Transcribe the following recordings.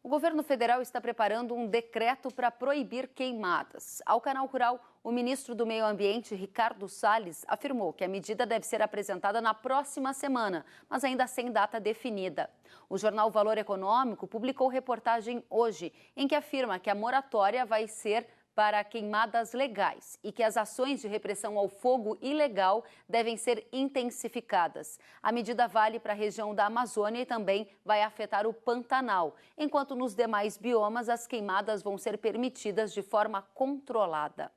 O governo federal está preparando um decreto para proibir queimadas. Ao Canal Rural, o ministro do Meio Ambiente, Ricardo Salles, afirmou que a medida deve ser apresentada na próxima semana, mas ainda sem data definida. O jornal Valor Econômico publicou reportagem hoje, em que afirma que a moratória vai ser para queimadas legais e que as ações de repressão ao fogo ilegal devem ser intensificadas. A medida vale para a região da Amazônia e também vai afetar o Pantanal, enquanto nos demais biomas as queimadas vão ser permitidas de forma controlada.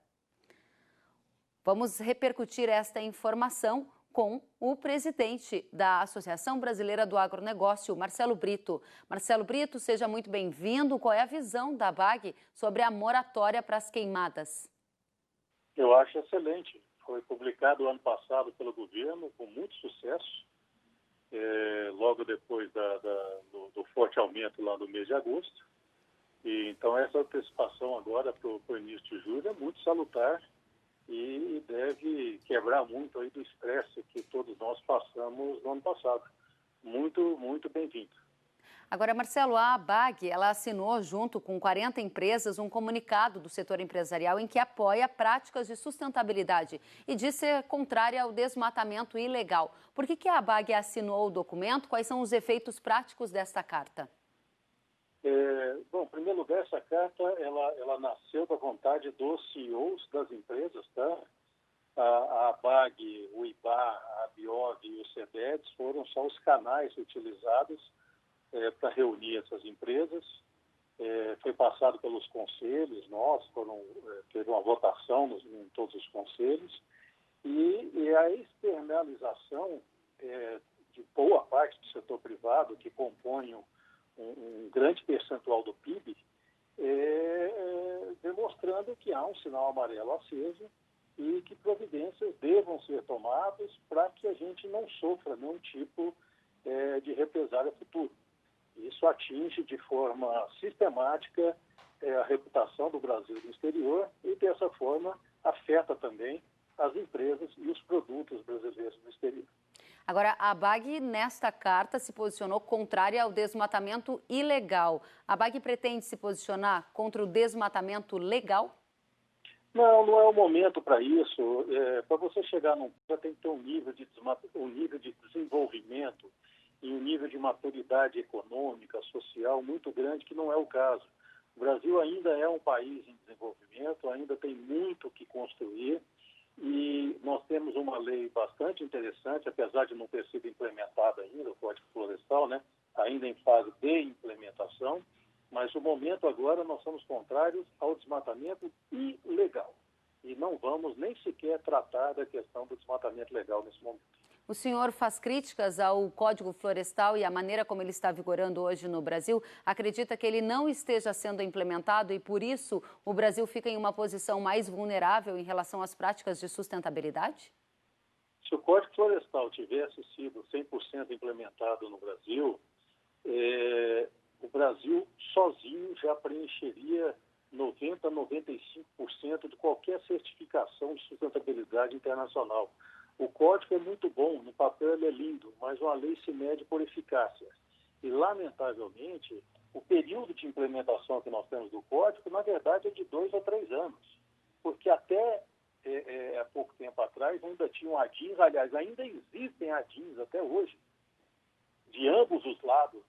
Vamos repercutir esta informação com o presidente da Associação Brasileira do Agronegócio, Marcelo Brito. Marcelo Brito, seja muito bem-vindo. Qual é a visão da ABAG sobre a moratória para as queimadas? Eu acho excelente. Foi publicado ano passado pelo governo com muito sucesso, logo depois do forte aumento lá no mês de agosto. E, então, essa antecipação agora para o início de julho é muito salutar e deve quebrar muito aí do estresse que todos nós passamos no ano passado. Muito, muito bem-vindo. Agora, Marcelo, a ABAG, ela assinou junto com 40 empresas um comunicado do setor empresarial em que apoia práticas de sustentabilidade e diz ser contrária ao desmatamento ilegal. Por que a ABAG assinou o documento? Quais são os efeitos práticos desta carta? Bom, em primeiro lugar, essa carta ela nasceu da vontade dos CEOs das empresas, tá? A ABAG, o IBA, a Biov e o CEDES foram só os canais utilizados para reunir essas empresas. Foi passado pelos conselhos, teve uma votação em todos os conselhos, e a externalização de boa parte do setor privado, que compõe um grande percentual do PIB, demonstrando que há um sinal amarelo aceso e que providências devam ser tomadas para que a gente não sofra nenhum tipo de represália futura. Isso atinge de forma sistemática a reputação do Brasil no exterior e, dessa forma, afeta também as empresas e os produtos brasileiros no exterior. Agora, a ABAG, nesta carta, se posicionou contrária ao desmatamento ilegal. A ABAG pretende se posicionar contra o desmatamento legal? Não é o momento para isso. Para você chegar num ponto, tem que ter um nível de desenvolvimento e um nível de maturidade econômica, social muito grande, que não é o caso. O Brasil ainda é um país em desenvolvimento, ainda tem muito que construir, e nós temos uma lei bastante interessante, apesar de não ter sido implementada ainda, o Código Florestal, né? Ainda em fase de implementação, mas no momento agora nós somos contrários ao desmatamento ilegal e não vamos nem sequer tratar da questão do desmatamento legal nesse momento. O senhor faz críticas ao Código Florestal e à maneira como ele está vigorando hoje no Brasil? Acredita que ele não esteja sendo implementado e, por isso, o Brasil fica em uma posição mais vulnerável em relação às práticas de sustentabilidade? Se o Código Florestal tivesse sido 100% implementado no Brasil, o Brasil sozinho já preencheria 90% a 95% de qualquer certificação de sustentabilidade internacional. O código é muito bom, no papel ele é lindo, mas uma lei se mede por eficácia. E, lamentavelmente, o período de implementação que nós temos do código, na verdade, é de 2 a 3 anos. Porque até há pouco tempo atrás ainda tinham ADIs, aliás, ainda existem ADIs até hoje, de ambos os lados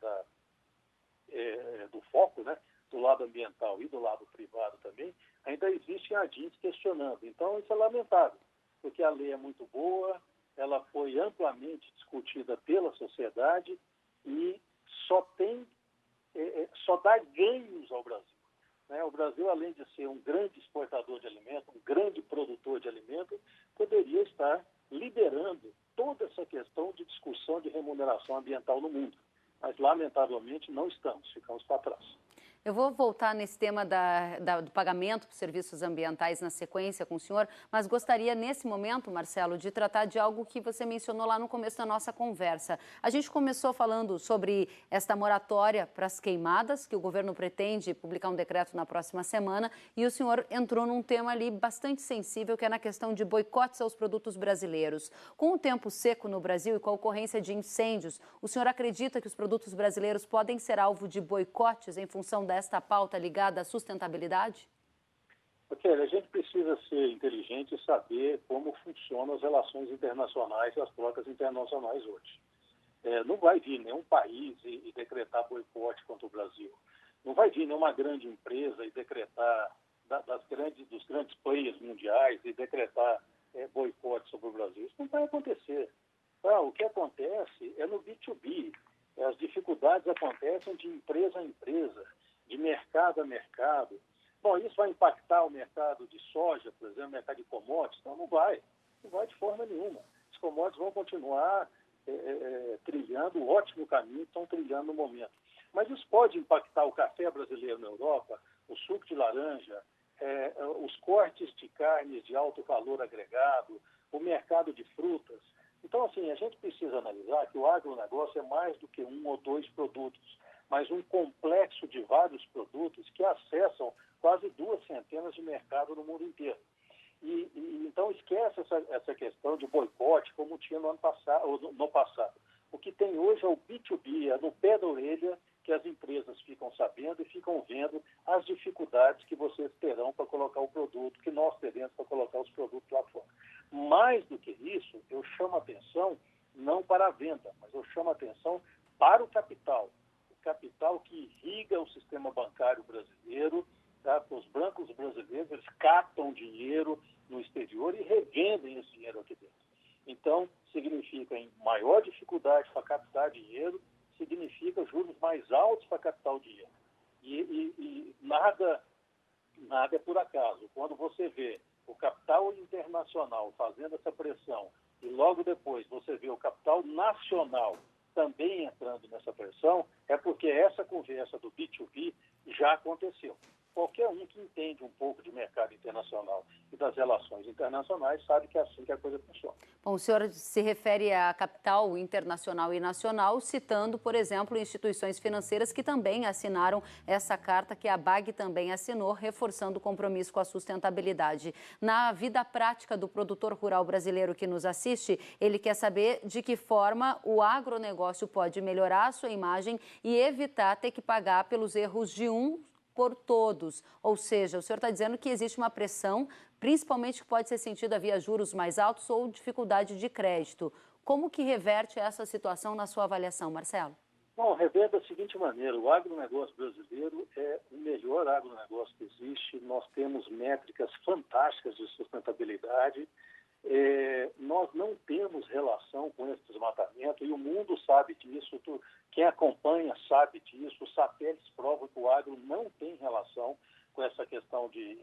do foco, né? Do lado ambiental e do lado privado também, ainda existem ADIs questionando. Então, isso é lamentável, porque a lei é muito boa, ela foi amplamente discutida pela sociedade e só dá ganhos ao Brasil. O Brasil, além de ser um grande exportador de alimento, um grande produtor de alimento, poderia estar liderando toda essa questão de discussão de remuneração ambiental no mundo. Mas, lamentavelmente, não estamos, ficamos para trás. Eu vou voltar nesse tema do pagamento por serviços ambientais na sequência com o senhor, mas gostaria, nesse momento, Marcelo, de tratar de algo que você mencionou lá no começo da nossa conversa. A gente começou falando sobre esta moratória para as queimadas, que o governo pretende publicar um decreto na próxima semana, e o senhor entrou num tema ali bastante sensível, que é na questão de boicotes aos produtos brasileiros. Com o tempo seco no Brasil e com a ocorrência de incêndios, o senhor acredita que os produtos brasileiros podem ser alvo de boicotes em função desta pauta ligada à sustentabilidade? Porque a gente precisa ser inteligente e saber como funcionam as relações internacionais e as trocas internacionais hoje. Não vai vir nenhum país e decretar boicote contra o Brasil. Não vai vir nenhuma grande empresa e decretar, dos grandes players mundiais, e decretar boicote sobre o Brasil. Isso não vai acontecer. O que acontece é no B2B. As dificuldades acontecem de empresa a empresa, de mercado a mercado. Bom, isso vai impactar o mercado de soja, por exemplo, o mercado de commodities? Não vai de forma nenhuma. Os commodities vão continuar trilhando o ótimo caminho que estão trilhando no momento. Mas isso pode impactar o café brasileiro na Europa, o suco de laranja, os cortes de carnes de alto valor agregado, o mercado de frutas. Então, assim, a gente precisa analisar que o agronegócio é mais do que um ou dois produtos, mas um complexo de vários produtos que acessam quase 200 de mercado no mundo inteiro. Então, esquece essa questão de boicote como tinha no passado. O que tem hoje é o B2B, é no pé da orelha que as empresas ficam sabendo e ficam vendo as dificuldades que vocês terão para colocar o produto, que nós teremos para colocar os produtos lá fora. Mais do que isso, eu chamo a atenção não para a venda, mas eu chamo a atenção para o capital. O capital que irriga o sistema bancário brasileiro, tá? Os bancos brasileiros, eles captam dinheiro no exterior e revendem esse dinheiro aqui dentro. Então, significa em maior dificuldade para captar dinheiro, significa juros mais altos para captar o dinheiro. E nada é por acaso. Quando você vê o capital internacional fazendo essa pressão e logo depois você vê o capital nacional também entrando nessa pressão, é porque essa conversa do B2B já aconteceu. Qualquer um que entende um pouco de mercado internacional e das relações internacionais sabe que é assim que a coisa funciona. Bom, o senhor se refere à capital internacional e nacional, citando, por exemplo, instituições financeiras que também assinaram essa carta, que a BAG também assinou, reforçando o compromisso com a sustentabilidade. Na vida prática do produtor rural brasileiro que nos assiste, ele quer saber de que forma o agronegócio pode melhorar a sua imagem e evitar ter que pagar pelos erros de um por todos. Ou seja, o senhor está dizendo que existe uma pressão, principalmente que pode ser sentida via juros mais altos ou dificuldade de crédito. Como que reverte essa situação na sua avaliação, Marcelo? Bom, reverte da seguinte maneira: o agronegócio brasileiro é o melhor agronegócio que existe. Nós temos métricas fantásticas de sustentabilidade. Nós não temos relação com esse desmatamento e o mundo sabe disso, quem acompanha sabe disso, os satélites provam que o agro não tem relação com essa questão de...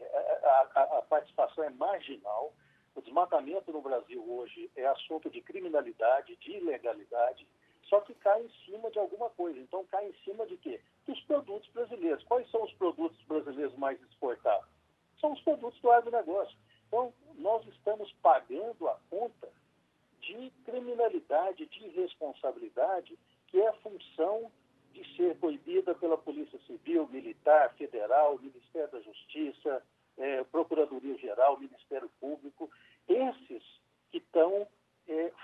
A participação é marginal. O desmatamento no Brasil hoje é assunto de criminalidade, de ilegalidade, só que cai em cima de alguma coisa. Então, cai em cima de quê? Dos produtos brasileiros. Quais são os produtos brasileiros mais exportados? São os produtos do agronegócio. Então, nós estamos pagando a conta de criminalidade, de irresponsabilidade, que é a função de ser proibida pela Polícia Civil, Militar, Federal, Ministério da Justiça, Procuradoria-Geral, Ministério Público. Esses que estão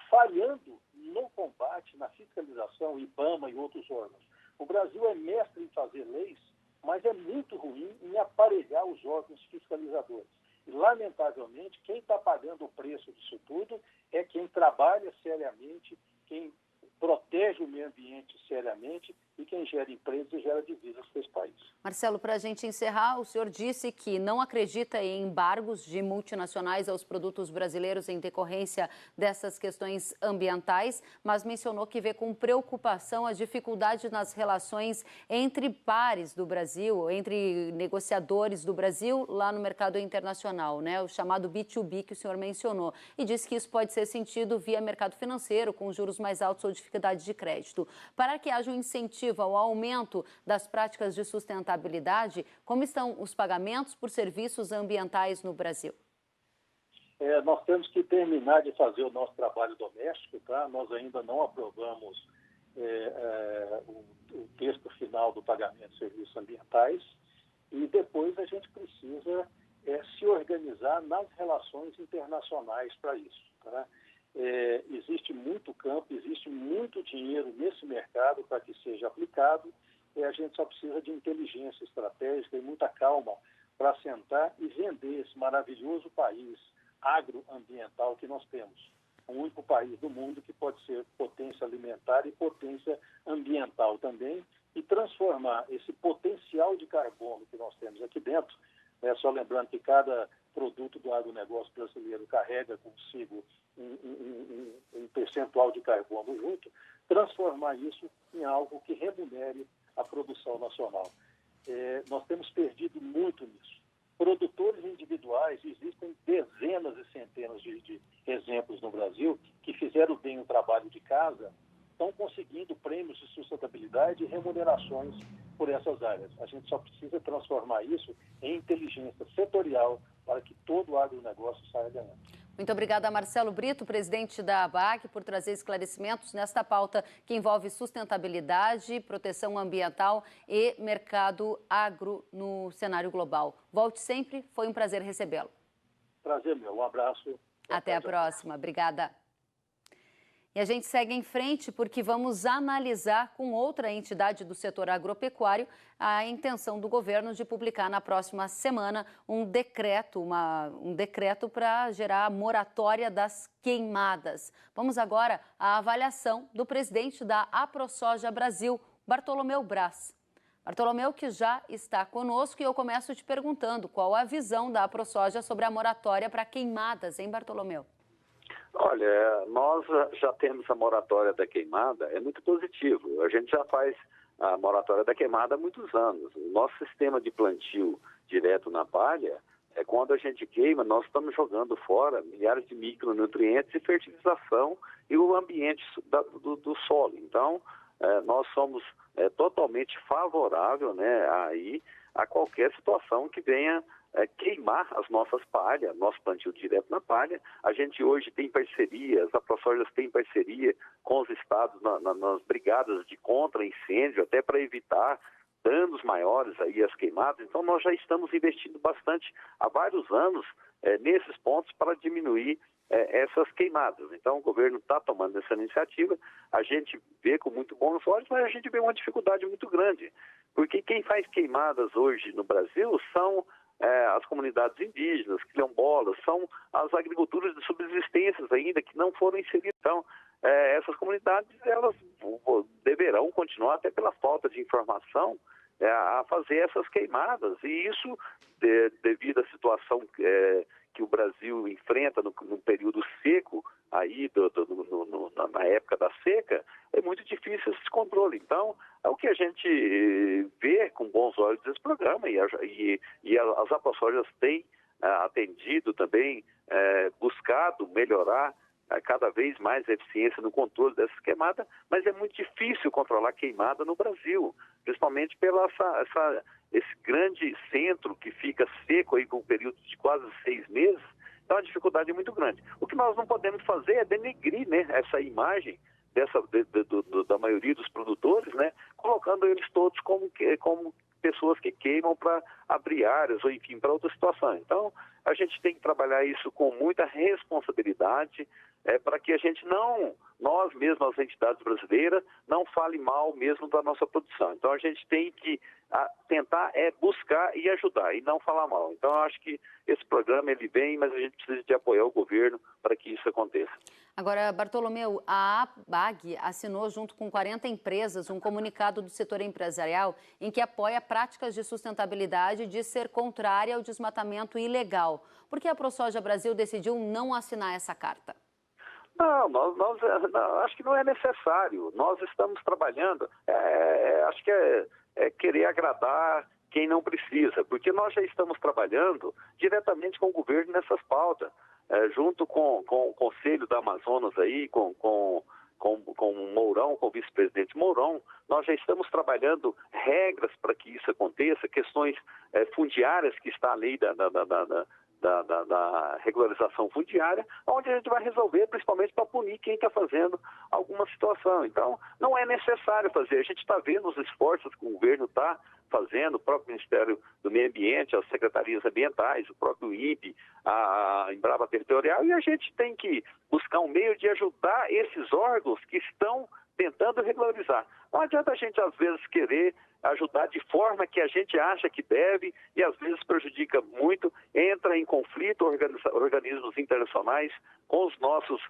falhando no combate, na fiscalização, IBAMA e outros órgãos. O Brasil é mestre em fazer leis, mas é muito ruim em aparelhar os órgãos fiscalizadores. E, lamentavelmente, quem está pagando o preço disso tudo é quem trabalha seriamente, quem protege o meio ambiente seriamente e quem gera empresas e gera divisas para esse país. Marcelo, para a gente encerrar, o senhor disse que não acredita em embargos de multinacionais aos produtos brasileiros em decorrência dessas questões ambientais, mas mencionou que vê com preocupação as dificuldades nas relações entre pares do Brasil, entre negociadores do Brasil lá no mercado internacional, né? O chamado B2B que o senhor mencionou, e disse que isso pode ser sentido via mercado financeiro, com juros mais altos ou dificuldade de crédito. Para que haja um incentivo alternativa ao aumento das práticas de sustentabilidade? Como estão os pagamentos por serviços ambientais no Brasil? Nós temos que terminar de fazer o nosso trabalho doméstico, tá? Nós ainda não aprovamos o texto final do pagamento de serviços ambientais e depois a gente precisa se organizar nas relações internacionais para isso, tá? Existe muito campo, existe muito dinheiro nesse mercado para que seja aplicado e a gente só precisa de inteligência estratégica e muita calma para sentar e vender esse maravilhoso país agroambiental que nós temos. O único país do mundo que pode ser potência alimentar e potência ambiental também e transformar esse potencial de carbono que nós temos aqui dentro, só lembrando que cada produto do agronegócio brasileiro carrega consigo um percentual de carbono junto, transformar isso em algo que remunere a produção nacional. Nós temos perdido muito nisso. Produtores individuais, existem dezenas e centenas de exemplos no Brasil que fizeram bem o trabalho de casa, estão conseguindo prêmios de sustentabilidade e remunerações por essas áreas. A gente só precisa transformar isso em inteligência setorial para que todo o agronegócio saia ganhando. Muito obrigada, Marcelo Brito, presidente da ABAG, por trazer esclarecimentos nesta pauta que envolve sustentabilidade, proteção ambiental e mercado agro no cenário global. Volte sempre, foi um prazer recebê-lo. Prazer meu, um abraço. Até a próxima, obrigada. E a gente segue em frente porque vamos analisar com outra entidade do setor agropecuário a intenção do governo de publicar na próxima semana um decreto para gerar a moratória das queimadas. Vamos agora à avaliação do presidente da AproSoja Brasil, Bartolomeu Braz. Bartolomeu, que já está conosco, e eu começo te perguntando qual a visão da AproSoja sobre a moratória para queimadas, hein, Bartolomeu? Olha, nós já temos a moratória da queimada, é muito positivo. A gente já faz a moratória da queimada há muitos anos. O nosso sistema de plantio direto na palha, quando a gente queima, nós estamos jogando fora milhares de micronutrientes e fertilização e o ambiente do solo. Então, nós somos totalmente favorável, né, a qualquer situação que venha queimar as nossas palhas, nosso plantio direto na palha. A gente hoje tem parcerias, a AproSoja tem parceria com os estados nas brigadas de contra-incêndio, até para evitar danos maiores aí às queimadas. Então nós já estamos investindo bastante há vários anos nesses pontos para diminuir essas queimadas. Então o governo está tomando essa iniciativa, a gente vê com muito bons olhos, mas a gente vê uma dificuldade muito grande, porque quem faz queimadas hoje no Brasil são as comunidades indígenas, quilombolas, são as agriculturas de subsistências ainda que não foram inseridas. Então, essas comunidades elas deverão continuar, até pela falta de informação, a fazer essas queimadas. E isso, devido à situação que o Brasil enfrenta no período seco, aí na época da seca, é muito difícil esse controle. Então, é o que a gente vê com bons olhos desse programa, e as AproSojas têm atendido também, buscado melhorar cada vez mais a eficiência no controle dessas queimadas, mas é muito difícil controlar queimada no Brasil, principalmente pela esse grande centro que fica seco aí com um período de quase 6 meses. Então a dificuldade é muito grande. O que nós não podemos fazer é denegrir, né, essa imagem da maioria dos produtores, né, colocando eles todos como pessoas que queimam para abrir áreas ou, enfim, para outra situação. Então, a gente tem que trabalhar isso com muita responsabilidade para que a gente nós mesmos, as entidades brasileiras, não fale mal mesmo da nossa produção. Então, a gente tem que tentar buscar e ajudar e não falar mal. Então, eu acho que esse programa ele vem, mas a gente precisa de apoiar o governo para que isso aconteça. Agora, Bartolomeu, a ABAG assinou junto com 40 empresas um comunicado do setor empresarial em que apoia práticas de sustentabilidade e diz ser contrária ao desmatamento ilegal. Por que a AproSoja Brasil decidiu não assinar essa carta? Não, acho que não é necessário. Nós estamos trabalhando, acho que é querer agradar quem não precisa, porque nós já estamos trabalhando diretamente com o governo nessas pautas, junto com o Conselho da Amazonas aí, com com o Mourão, com o vice-presidente Mourão, nós já estamos trabalhando regras para que isso aconteça, questões fundiárias que está a lei da regularização fundiária, onde a gente vai resolver, principalmente para punir quem está fazendo alguma situação. Então, não é necessário fazer. A gente está vendo os esforços que o governo está fazendo, o próprio Ministério do Meio Ambiente, as secretarias ambientais, o próprio INPE, a Embrapa Territorial, e a gente tem que buscar um meio de ajudar esses órgãos que estão tentando regularizar. Não adianta a gente, às vezes, querer ajudar de forma que a gente acha que deve e, às vezes, prejudica muito, entra em conflito organismos internacionais com os nossos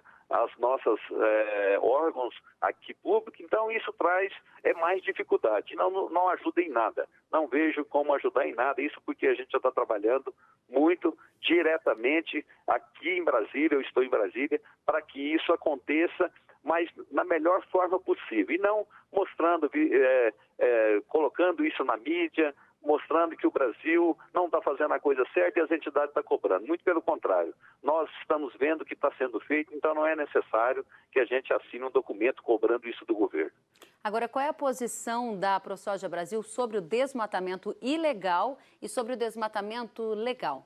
órgãos aqui públicos. Então, isso traz mais dificuldade. Não ajuda em nada. Não vejo como ajudar em nada. Isso porque a gente já está trabalhando muito diretamente aqui em Brasília, eu estou em Brasília, para que isso aconteça, mas na melhor forma possível. E não mostrando, colocando isso na mídia, mostrando que o Brasil não está fazendo a coisa certa e as entidades estão cobrando. Muito pelo contrário. Nós estamos vendo o que está sendo feito, então não é necessário que a gente assine um documento cobrando isso do governo. Agora, qual é a posição da ProSoja Brasil sobre o desmatamento ilegal e sobre o desmatamento legal?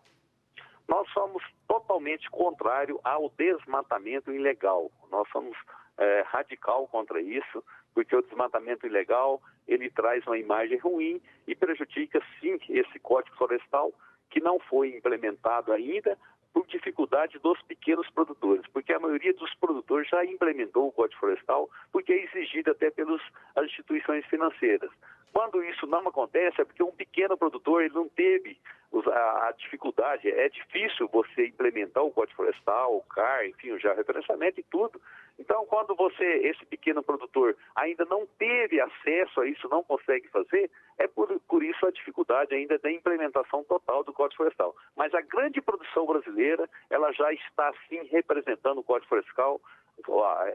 Nós somos totalmente contrário ao desmatamento ilegal. Nós somos radical contra isso, porque o desmatamento ilegal, ele traz uma imagem ruim e prejudica, sim, esse Código Florestal, que não foi implementado ainda por dificuldade dos pequenos produtores, porque a maioria dos produtores já implementou o Código Florestal, porque é exigido até pelas instituições financeiras. Quando isso não acontece, é porque um pequeno produtor ele não teve a dificuldade. É difícil você implementar o Código Florestal, o CAR, enfim, o georreferenciamento e tudo. Então, quando esse pequeno produtor ainda não teve acesso a isso, não consegue fazer, é por isso a dificuldade ainda da implementação total do Código Florestal. Mas a grande produção brasileira, ela já está, sim, representando o Código Florestal,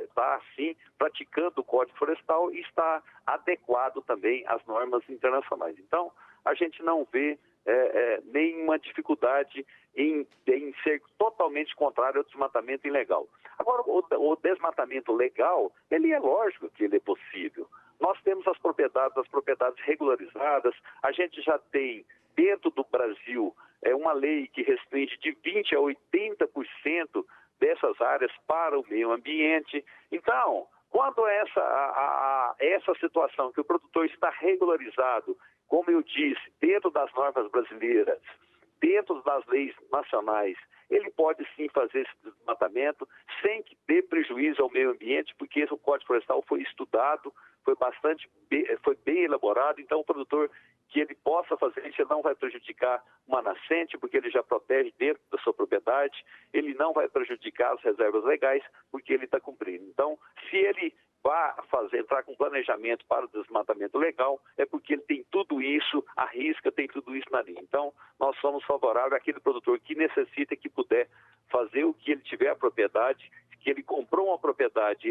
está, assim, praticando o Código Florestal e está adequado também às normas internacionais. Então, a gente não vê nenhuma dificuldade em ser totalmente contrário ao desmatamento ilegal. Agora, o desmatamento legal, ele é lógico que ele é possível. Nós temos as propriedades regularizadas, a gente já tem dentro do Brasil uma lei que restringe de 20% a 80% dessas áreas para o meio ambiente. Então, quando essa situação que o produtor está regularizado, como eu disse, dentro das normas brasileiras, dentro das leis nacionais, ele pode sim fazer esse desmatamento sem que dê prejuízo ao meio ambiente, porque o Código Florestal foi estudado, foi bem elaborado, então o produtor que ele possa fazer isso, ele não vai prejudicar uma nascente, porque ele já protege dentro da sua propriedade, ele não vai prejudicar as reservas legais, porque ele está cumprindo. Então, se ele entrar com planejamento para o desmatamento legal, é porque ele tem tudo isso, a risca tem tudo isso na linha. Então, nós somos favoráveis àquele produtor que necessita, que puder fazer o que ele tiver a propriedade, que ele comprou uma propriedade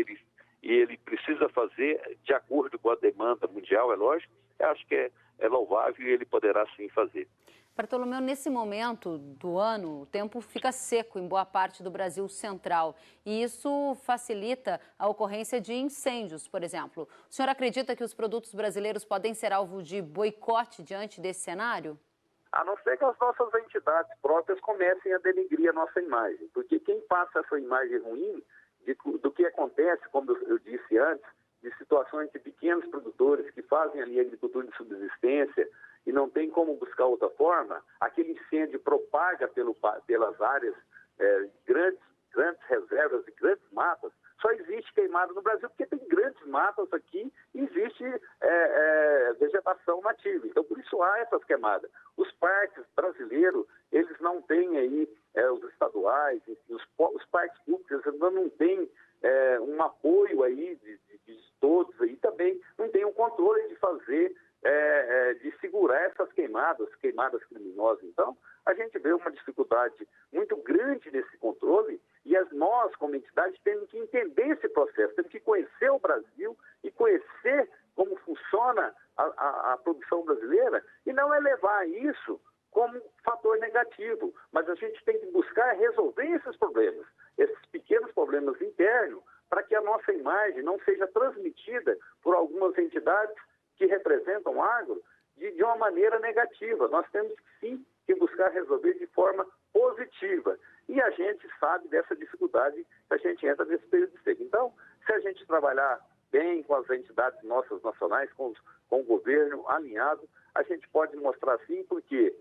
e ele precisa fazer de acordo com a demanda mundial, é lógico, eu acho que é louvável e ele poderá sim fazer. Bartolomeu, nesse momento do ano, o tempo fica seco em boa parte do Brasil central e isso facilita a ocorrência de incêndios, por exemplo. O senhor acredita que os produtos brasileiros podem ser alvo de boicote diante desse cenário? A não ser que as nossas entidades próprias comecem a denegrir a nossa imagem, porque quem passa essa imagem ruim do que acontece, como eu disse antes, de situações de pequenos produtores que fazem ali agricultura de subsistência e não tem como buscar outra forma, aquele incêndio propaga pelas áreas, grandes reservas e grandes matas. Só existe queimada no Brasil porque tem grandes matas aqui e existe vegetação nativa. Então, por isso há essas queimadas. Os parques brasileiros, eles não têm aí, os estaduais, os parques públicos ainda não têm um apoio aí de todos aí, também não tem um controle de fazer, de segurar essas queimadas criminosas. Então, a gente vê uma dificuldade muito grande nesse controle e nós, como entidade, temos que entender esse processo, temos que conhecer o Brasil e conhecer como funciona a produção brasileira e não levar isso como fator negativo, mas a gente tem que buscar resolver esses problemas, esses pequenos problemas internos, para que a nossa imagem margem não seja transmitida por algumas entidades que representam o agro de uma maneira negativa. Nós temos sim que buscar resolver de forma positiva. E a gente sabe dessa dificuldade que a gente entra nesse período de seca. Então, se a gente trabalhar bem com as entidades nossas nacionais, com o governo alinhado, a gente pode mostrar sim, porque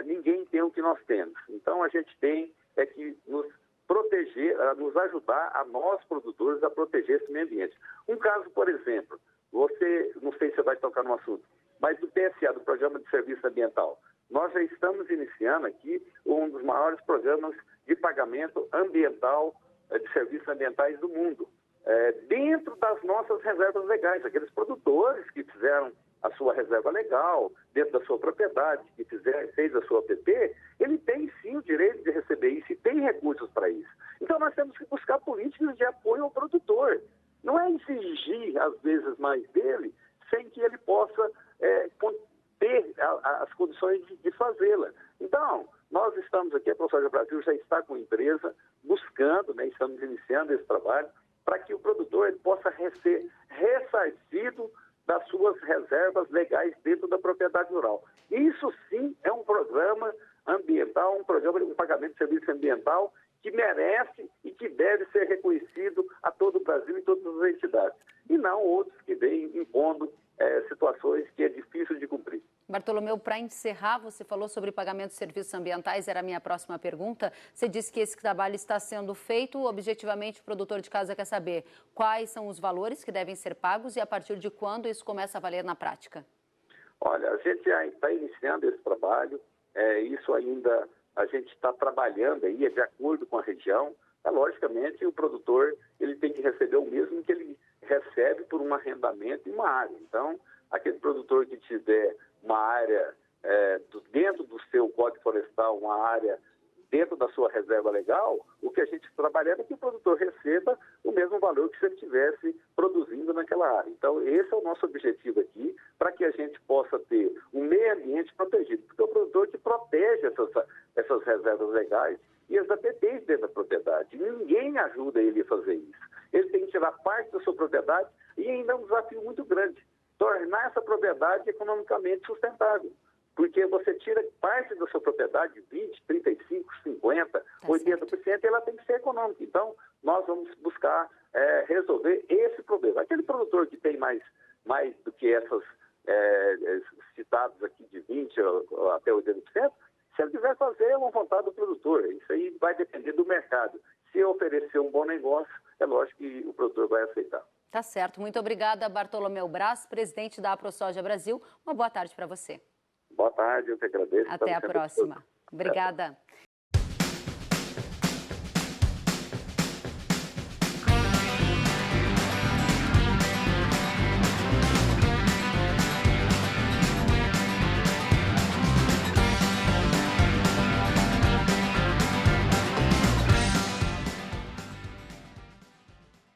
ninguém tem o que nós temos. Então, a gente tem que nos proteger, nos ajudar a nós, produtores, a proteger esse meio ambiente. Um caso, por exemplo, não sei se você vai tocar no assunto, mas do PSA, do Programa de Serviço Ambiental, nós já estamos iniciando aqui um dos maiores programas de pagamento ambiental, de serviços ambientais do mundo, dentro das nossas reservas legais. Aqueles produtores que fizeram a sua reserva legal, dentro da sua propriedade, que fez a sua APP, ele tem sim o direito de receber isso e tem recursos para isso. Então nós temos que buscar políticas de apoio ao produtor. Não é exigir, às vezes, mais dele, sem que ele possa ter as condições de fazê-la. Então, nós estamos aqui, a ProSoja Brasil já está com a empresa buscando, estamos iniciando esse trabalho, para que o produtor ele possa ser ressarcido das suas reservas legais dentro da propriedade rural. Isso sim é um programa ambiental, um programa de pagamento de serviço ambiental que merece e que deve ser reconhecido a todo o Brasil e todas as entidades. E não outros que vêm impondo situações que é difícil de cumprir. Bartolomeu, para encerrar, você falou sobre pagamento de serviços ambientais, era a minha próxima pergunta. Você disse que esse trabalho está sendo feito, objetivamente o produtor de casa quer saber quais são os valores que devem ser pagos e a partir de quando isso começa a valer na prática? Olha, a gente já está iniciando esse trabalho, isso ainda a gente está trabalhando aí, de acordo com a região. Logicamente, o produtor ele tem que receber o mesmo que ele recebe por um arrendamento em uma área. Então, aquele produtor que tiver uma área dentro do seu Código Florestal, uma área dentro da sua reserva legal, o que a gente está trabalhando é que o produtor receba o mesmo valor que se ele estivesse produzindo naquela área. Então, esse é o nosso objetivo aqui, para que a gente possa ter um meio ambiente protegido, porque é o produtor que protege essas reservas legais e as APPs dentro da propriedade. Ninguém ajuda ele a fazer isso. Ele tem que tirar parte da sua propriedade e ainda é um desafio muito grande, tornar essa propriedade economicamente sustentável. Porque você tira parte da sua propriedade, 20, 35, 50, 80%, e ela tem que ser econômica. Então, nós vamos buscar resolver esse problema. Aquele produtor que tem mais do que essas citados aqui de 20% até 80%, se ele quiser fazer, é uma vontade do produtor. Isso aí vai depender do mercado. Se oferecer um bom negócio, é lógico que o produtor vai aceitar. Tá certo. Muito obrigada, Bartolomeu Braz, presidente da ProSoja Brasil. Uma boa tarde para você. Boa tarde, eu que agradeço. Até a próxima. Obrigada.